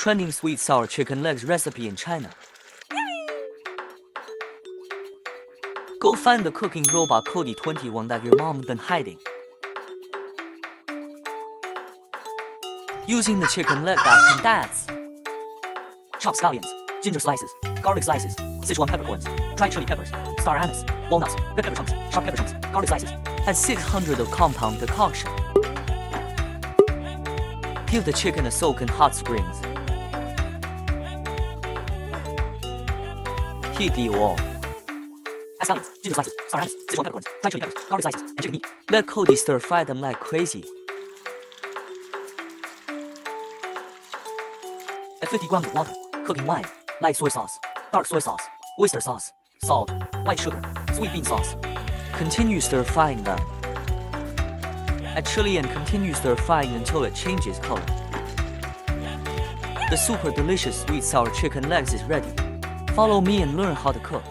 trending sweet sour chicken legs recipe in China. Go find the cooking robot Cody 21 that your mom been hiding. Using the chicken leg that can dance. Chopped scallions, ginger slices, garlic slices, Sichuan peppercorns, dried chili peppers, star anise, walnuts, red pepper chunks, sharp pepper chunks, garlic slices. Add 600 of compound decoction. Give the chicken a soak in hot springs. Heat the oil. Add scallions, ginger slices, star anise, Sichuan peppercorns, dried chili peppers, garlic slices, and chicken meat. Let Cody stir fry them like crazy. Add 50 grams of water, cooking wine, light soy sauce, dark soy sauce, oyster sauce, salt, white sugar, sweet bean sauce. Continue stir frying them. Add chili and continue stir frying until it changes color. The super delicious sweet sour chicken legs is ready. Follow me and learn how to cook.